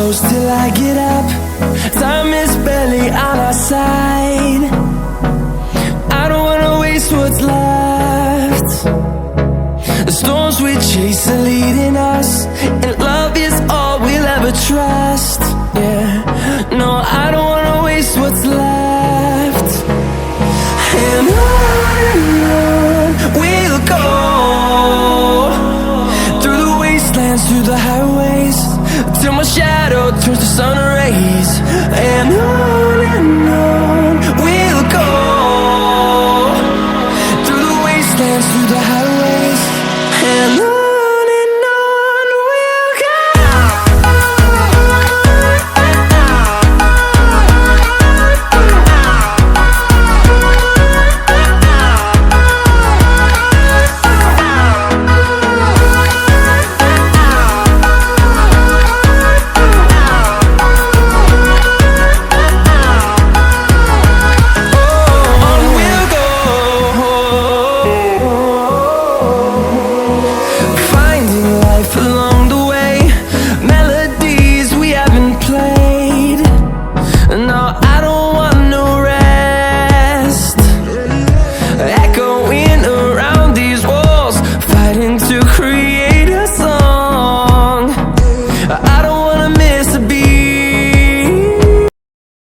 close till I get up. Time is barely on our side. I don't wanna waste what's left. The storms we chase are leading us, and love is all we'll ever trust. Yeah, no, I don't wanna waste what's left. And on we'll go, through the wastelands, through the highways, till my shadow turns to sun rays. And on